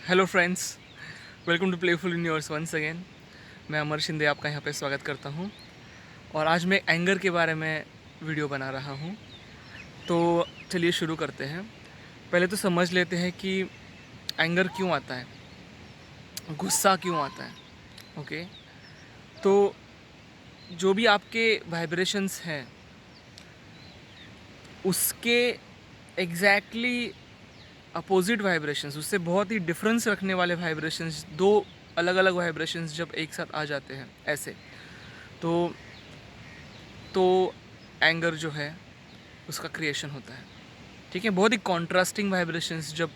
Hello friends, welcome to playful universe once again. मैं अमर शिंदे आपका यहाँ पे स्वागत करता हूँ और आज मैं एंगर के बारे में वीडियो बना रहा हूँ। तो चलिए शुरू करते हैं। पहले तो समझ लेते हैं कि एंगर क्यों आता है, गुस्सा क्यों आता है। ओके, तो जो भी आपके वाइब्रेशंस हैं उसके एग्जैक्टली अपोजिट वाइब्रेशंस, उससे बहुत ही डिफरेंस रखने वाले वाइब्रेशंस, दो अलग अलग वाइब्रेशंस जब एक साथ आ जाते हैं ऐसे, तो तो एंगर जो है उसका क्रिएशन होता है। ठीक है, बहुत ही कॉन्ट्रास्टिंग वाइब्रेशंस जब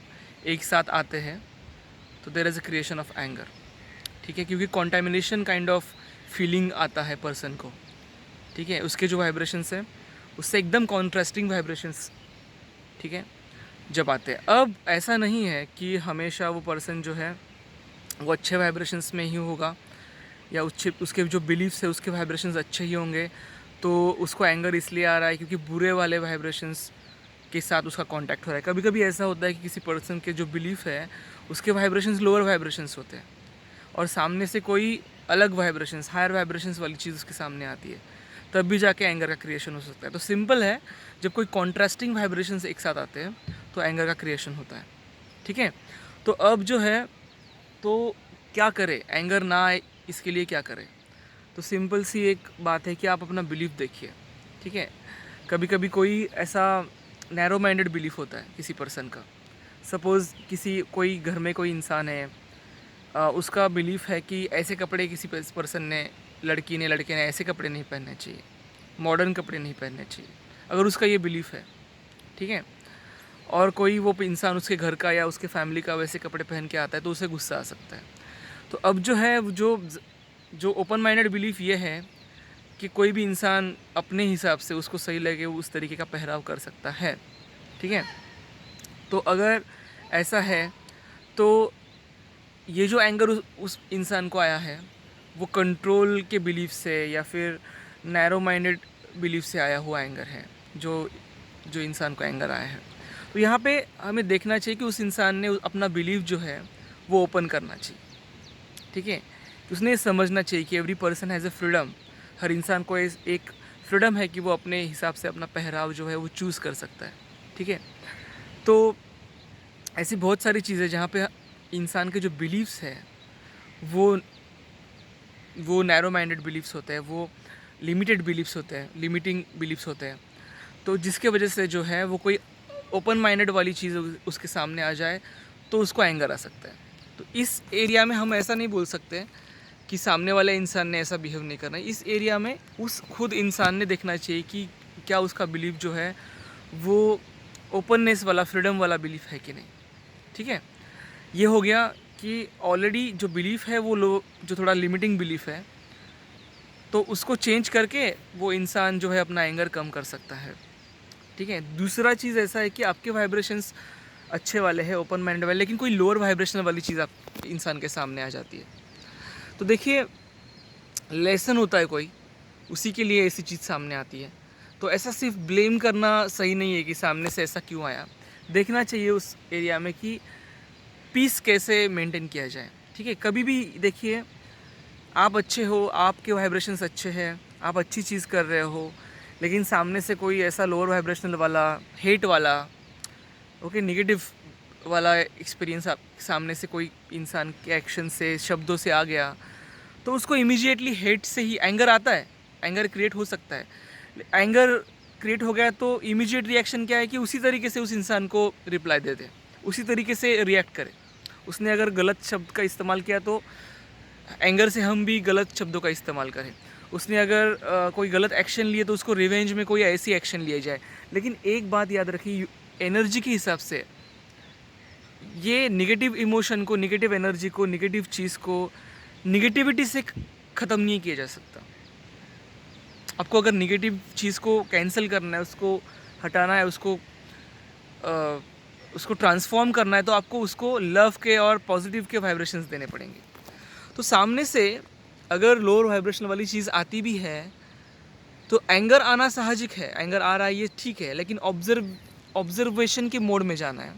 एक साथ आते हैं तो there is a creation of anger. ठीक है, क्योंकि कॉन्टामिनेशन काइंड ऑफ फीलिंग आता है पर्सन को। ठीक है, उसके जो वाइब्रेशंस हैं उससे एकदम कॉन्ट्रास्टिंग वाइब्रेशंस, ठीक है, जब आते हैं। अब ऐसा नहीं है कि हमेशा वो पर्सन जो है वो अच्छे वाइब्रेशंस में ही होगा या उसके जो बिलीव्स है उसके वाइब्रेशंस अच्छे ही होंगे, तो उसको एंगर इसलिए आ रहा है क्योंकि बुरे वाले वाइब्रेशंस के साथ उसका कांटेक्ट हो रहा है। कभी कभी ऐसा होता है कि किसी पर्सन के जो बिलीफ है उसके वाइब्रेशंस लोअर वाइब्रेशंस होते हैं और सामने से कोई अलग वाइब्रेशंस, हायर वाइब्रेशंस वाली चीज़ उसके सामने आती है, तब भी जाके एंगर का क्रिएशन हो सकता है। तो सिंपल है, जब कोई कॉन्ट्रास्टिंग वाइब्रेशंस एक साथ आते हैं तो एंगर का क्रिएशन होता है। ठीक है, तो अब जो है, तो क्या करें एंगर ना आए, इसके लिए क्या करें? तो सिंपल सी एक बात है कि आप अपना बिलीफ देखिए। ठीक है, कभी कभी कोई ऐसा नैरो माइंडेड बिलीफ होता है किसी पर्सन का। सपोज़ किसी कोई घर में कोई इंसान है, उसका बिलीफ है कि ऐसे कपड़े किसी पर्सन ने, लड़की ने, लड़के ने ऐसे कपड़े नहीं पहनने चाहिए, मॉडर्न कपड़े नहीं पहनने चाहिए, अगर उसका ये बिलीफ है। ठीक है, और कोई वो इंसान उसके घर का या उसके फैमिली का वैसे कपड़े पहन के आता है तो उसे गुस्सा आ सकता है। तो अब जो है, जो जो ओपन माइंडेड बिलीफ ये है कि कोई भी इंसान अपने हिसाब से उसको सही लगे वो उस तरीके का पहराव कर सकता है। ठीक है, तो अगर ऐसा है तो ये जो एंगर उस इंसान को आया है वो कंट्रोल के बिलीफ से या फिर नैरो माइंडेड बिलीफ से आया हुआ एंगर है, जो जो इंसान को एंगर आया है। तो यहाँ पे हमें देखना चाहिए कि उस इंसान ने अपना बिलीफ जो है वो ओपन करना चाहिए। ठीक है, उसने ये समझना चाहिए कि every person has a freedom. हर इंसान को एक फ्रीडम है कि वो अपने हिसाब से अपना पहराव जो है वो चूज़ कर सकता है। ठीक है, तो ऐसी बहुत सारी चीज़ें जहाँ पे इंसान के जो बिलीव्स है वो वो नैरो माइंडेड बिलीव्स होते हैं, वो लिमिटेड बिलीव्स होते हैं, लिमिटिंग बिलीव्स होते हैं। तो जिसके वजह से जो है वो कोई ओपन माइंडेड वाली चीज़ उसके सामने आ जाए तो उसको एंगर आ सकता है। तो इस एरिया में हम ऐसा नहीं बोल सकते कि सामने वाले इंसान ने ऐसा बिहेव नहीं करना है। इस एरिया में उस खुद इंसान ने देखना चाहिए कि क्या उसका बिलीव जो है वो ओपननेस वाला, फ्रीडम वाला बिलीफ है कि नहीं। ठीक है, ये हो गया कि ऑलरेडी जो बिलीफ है वो जो थोड़ा लिमिटिंग बिलीफ है, तो उसको चेंज करके वो इंसान जो है अपना एंगर कम कर सकता है। ठीक है, दूसरा चीज़ ऐसा है कि आपके वाइब्रेशंस अच्छे वाले हैं, ओपन माइंड वाले, लेकिन कोई लोअर वाइब्रेशनल वाली चीज़ आप इंसान के सामने आ जाती है। तो देखिए, लेसन होता है कोई, उसी के लिए ऐसी चीज़ सामने आती है। तो ऐसा सिर्फ ब्लेम करना सही नहीं है कि सामने से ऐसा क्यों आया। देखना चाहिए उस एरिया में कि पीस कैसे मेंटेन किया जाए। ठीक है, कभी भी देखिए, आप अच्छे हो, आपके वाइब्रेशंस अच्छे हैं, आप अच्छी चीज़ कर रहे हो, लेकिन सामने से कोई ऐसा लोअर वाइब्रेशनल वाला, हेट वाला, ओके, नेगेटिव वाला एक्सपीरियंस आप सामने से कोई इंसान के एक्शन से, शब्दों से आ गया, तो उसको इमीडिएटली हेट से ही एंगर आता है, एंगर क्रिएट हो सकता है। एंगर क्रिएट हो गया तो इमीडिएट रिएक्शन क्या है कि उसी तरीके से उस इंसान को रिप्लाई दे दे, उसी तरीके से रिएक्ट करे। उसने अगर गलत शब्द का इस्तेमाल किया तो एंगर से हम भी गलत शब्दों का इस्तेमाल करें। उसने अगर कोई गलत एक्शन लिए तो उसको रिवेंज में कोई ऐसी एक्शन लिया जाए। लेकिन एक बात याद रखिए, एनर्जी के हिसाब से ये नेगेटिव इमोशन को, नेगेटिव एनर्जी को, नेगेटिव चीज़ को निगेटिविटी से ख़त्म नहीं किया जा सकता। आपको अगर नेगेटिव चीज़ को कैंसिल करना है, उसको हटाना है, उसको ट्रांसफॉर्म करना है, तो आपको उसको लव के और पॉजिटिव के वाइब्रेशंस देने पड़ेंगे। तो सामने से अगर लोअर वाइब्रेशन वाली चीज़ आती भी है तो एंगर आना साहजिक है, एंगर आ रहा है ये ठीक है, लेकिन ऑब्जर्वेशन के मोड में जाना है,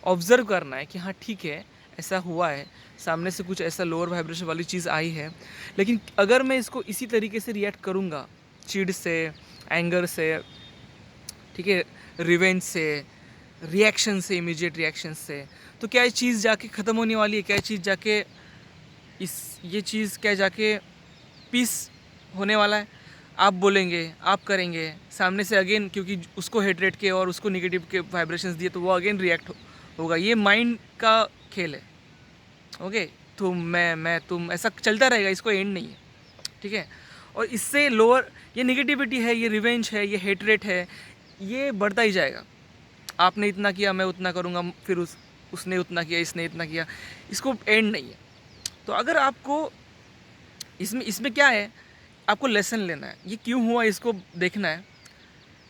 ऑब्जर्व करना है कि हाँ ठीक है, ऐसा हुआ है, सामने से कुछ ऐसा लोअर वाइब्रेशन वाली चीज़ आई है, लेकिन अगर मैं इसको इसी तरीके से रिएक्ट करूँगा, चिढ़ से, एंगर से, ठीक है, रिवेंज से, रिएक्शन से, इमीडिएट रिएक्शन से, तो क्या ये चीज़ जाके ख़त्म होने वाली है? क्या ये चीज़ जाके ये चीज़ क्या जाके पीस होने वाला है? आप बोलेंगे, आप करेंगे, सामने से अगेन, क्योंकि उसको हेट्रेट के और उसको नेगेटिव के वाइब्रेशंस दिए, तो वो अगेन रिएक्ट होगा। ये माइंड का खेल है। ओके, तो मैं तुम, ऐसा चलता रहेगा, इसको एंड नहीं है, ठीक है। और इससे लोअर, ये नेगेटिविटी है, ये रिवेंज है, ये हेट्रेट है, ये बढ़ता ही जाएगा। आपने इतना किया, मैं उतना करूँगा, फिर उसने उतना किया, इसने इतना किया, इसको एंड नहीं है। तो अगर आपको इसमें क्या है, आपको लेसन लेना है, ये क्यों हुआ इसको देखना है,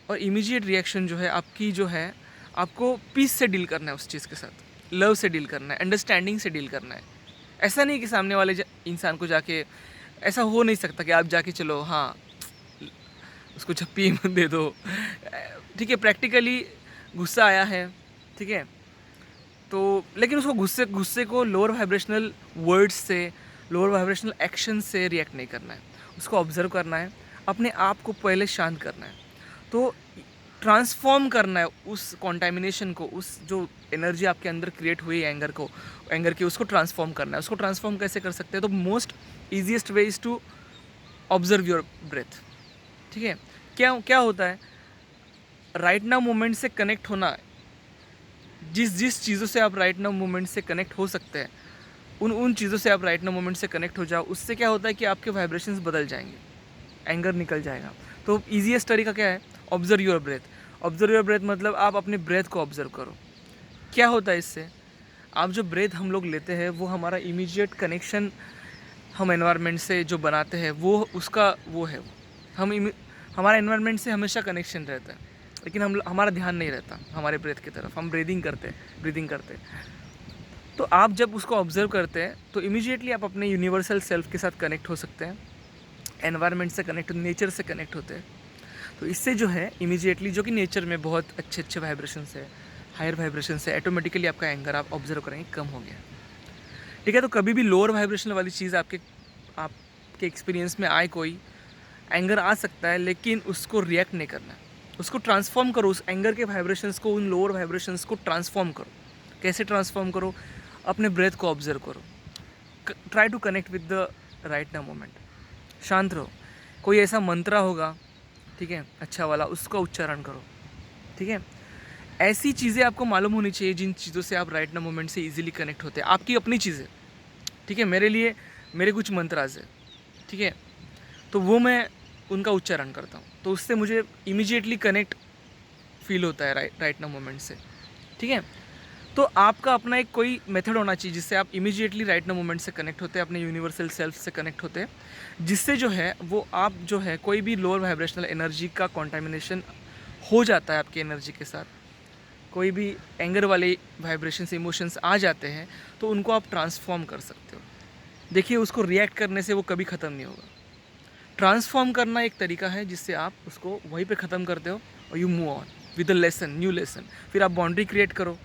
और इमीडिएट रिएक्शन जो है आपकी, जो है आपको पीस से डील करना है, उस चीज़ के साथ लव से डील करना है, अंडरस्टैंडिंग से डील करना है। ऐसा नहीं कि सामने वाले इंसान को जाके, ऐसा हो नहीं सकता कि आप जाके चलो हाँ उसको झप्पी दे दो, ठीक है, प्रैक्टिकली गुस्सा आया है, ठीक है, तो लेकिन उसको गुस्से को लोअर वाइब्रेशनल वर्ड्स से, लोअर वाइब्रेशनल एक्शन से रिएक्ट नहीं करना है, उसको ऑब्जर्व करना है, अपने आप को पहले शांत करना है, तो ट्रांसफॉर्म करना है उस कॉन्टामिनेशन को, उस जो एनर्जी आपके अंदर क्रिएट हुई है एंगर की, उसको ट्रांसफॉर्म करना है। उसको ट्रांसफॉर्म कैसे कर सकते हैं? तो most easiest way is to observe your breath, ठीक है। क्या होता है, राइट नाउ मोमेंट से कनेक्ट होना है। जिस चीज़ों से आप राइट नाउ मोमेंट से कनेक्ट हो सकते हैं, उन चीज़ों से आप राइट नाउ मोमेंट से कनेक्ट हो जाओ। उससे क्या होता है कि आपके वाइब्रेशंस बदल जाएंगे, एंगर निकल जाएगा। तो ईजीएस्ट तरीका क्या है? Observe your breath. Observe your breath मतलब आप अपने ब्रेथ को ऑब्जर्व करो। क्या होता है इससे? आप जो ब्रेथ हम लोग लेते हैं, वो हमारा इमीडिएट कनेक्शन हम एनवायरनमेंट से जो बनाते हैं, वो उसका वो है। हमारा एनवायरनमेंट से हमेशा कनेक्शन रहता है, लेकिन हमारा ध्यान नहीं रहता हमारे ब्रेथ की तरफ। हम ब्रीदिंग करते। तो आप जब उसको ऑब्जर्व करते हैं, तो इमीडिएटली आप अपने यूनिवर्सल सेल्फ के साथ कनेक्ट हो सकते हैं, एनवायरनमेंट से कनेक्ट, नेचर से कनेक्ट होते हैं। तो इससे जो है इमीडिएटली, जो कि नेचर में बहुत अच्छे वाइब्रेशंस है, हायर वाइब्रेशंस है, ऑटोमेटिकली आपका एंगर आप ऑब्जर्व करेंगे कम हो गया, ठीक है। तो कभी भी लोअर वाइब्रेशन वाली चीज़ आपके एक्सपीरियंस में आए, कोई एंगर आ सकता है, लेकिन उसको रिएक्ट नहीं करना है, उसको ट्रांसफॉर्म करो। उस एंगर के वाइब्रेशंस को, उन लोअर वाइब्रेशंस को ट्रांसफॉर्म करो। कैसे ट्रांसफॉर्म करो? अपने ब्रेथ को ऑब्जर्व करो, try to connect with the right now moment, शांत रहो। कोई ऐसा मंत्र होगा, ठीक है, अच्छा वाला, उसका उच्चारण करो, ठीक है। ऐसी चीज़ें आपको मालूम होनी चाहिए जिन चीज़ों से आप राइट नाउ मोमेंट से इजीली कनेक्ट होते हैं, आपकी अपनी चीज़ें, ठीक है। मेरे कुछ मंत्राज है, ठीक है, तो वो मैं उनका उच्चारण करता हूँ, तो उससे मुझे इमीडिएटली कनेक्ट फील होता है राइट नाउ मोमेंट से, ठीक है। तो आपका अपना एक कोई मेथड होना चाहिए जिससे आप इमीडिएटली राइट नाउ मोमेंट से कनेक्ट होते हैं, अपने यूनिवर्सल सेल्फ से कनेक्ट होते हैं, जिससे जो है वो आप जो है कोई भी लोअर वाइब्रेशनल एनर्जी का कॉन्टामिनेशन हो जाता है आपकी एनर्जी के साथ, कोई भी एंगर वाले वाइब्रेशंस, इमोशंस आ जाते हैं, तो उनको आप ट्रांसफॉर्म कर सकते हो। देखिए, उसको रिएक्ट करने से वो कभी ख़त्म नहीं होगा। ट्रांसफॉर्म करना एक तरीका है जिससे आप उसको वहीं पे ख़त्म करते हो और you move on with a lesson, new lesson. फिर आप बाउंड्री क्रिएट करो,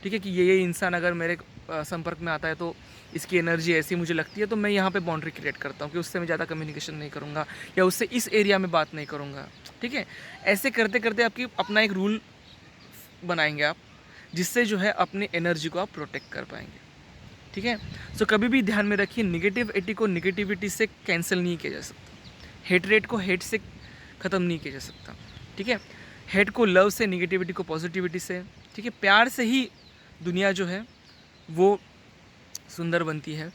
ठीक है, कि ये इंसान अगर मेरे संपर्क में आता है तो इसकी एनर्जी ऐसी मुझे लगती है, तो मैं यहाँ पे बाउंड्री क्रिएट करता हूँ कि उससे मैं ज़्यादा कम्युनिकेशन नहीं करूँगा, या उससे इस एरिया में बात नहीं करूँगा, ठीक है। ऐसे करते करते आपकी अपना एक रूल बनाएंगे आप, जिससे जो है अपनी एनर्जी को आप प्रोटेक्ट कर पाएंगे, ठीक है। सो कभी भी ध्यान में रखिए, निगेटिविटी को निगेटिविटी से कैंसिल नहीं किया जा सकता, हेट को हेट से ख़त्म नहीं किया जा सकता, ठीक है। हेट को लव से, निगेटिविटी को पॉजिटिविटी से, ठीक है। प्यार से ही दुनिया जो है वो सुंदर बनती है,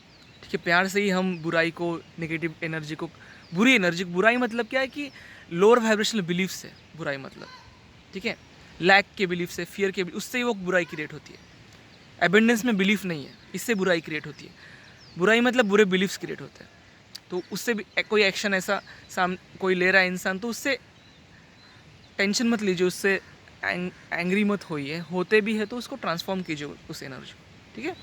ठीक है। प्यार से ही हम बुराई को, नेगेटिव एनर्जी को, बुराई मतलब क्या है कि लोअर वाइब्रेशनल बिलीफ से बुराई मतलब, ठीक है, लैक के बिलीफ से, फियर के, उससे ही वो बुराई क्रिएट होती है। एबेंडेंस में बिलीफ नहीं है, इससे बुराई क्रिएट होती है। बुराई मतलब बुरे बिलीफ्स क्रिएट होते हैं, तो उससे भी कोई एक्शन ऐसा कोई ले रहा है इंसान, तो उससे टेंशन मत लीजिए, उससे एंग्री मत होइए, होते भी है तो उसको ट्रांसफॉर्म कीजिए उस एनर्जी को, ठीक है।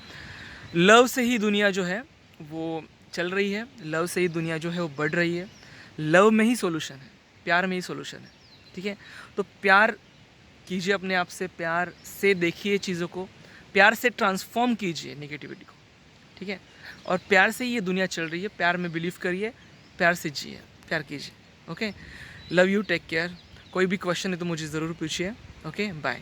लव से ही दुनिया जो है वो चल रही है, लव से ही दुनिया जो है वो बढ़ रही है, लव में ही सॉल्यूशन है, प्यार में ही सॉल्यूशन है, ठीक है। तो प्यार कीजिए अपने आप से, प्यार से देखिए चीज़ों को, प्यार से ट्रांसफॉर्म कीजिए नेगेटिविटी को, ठीक है। और प्यार से ही ये दुनिया चल रही है, प्यार में बिलीव करिए, प्यार से जिए, प्यार कीजिए। Okay, love you, take care. कोई भी क्वेश्चन है तो मुझे ज़रूर पूछिए। Okay, bye.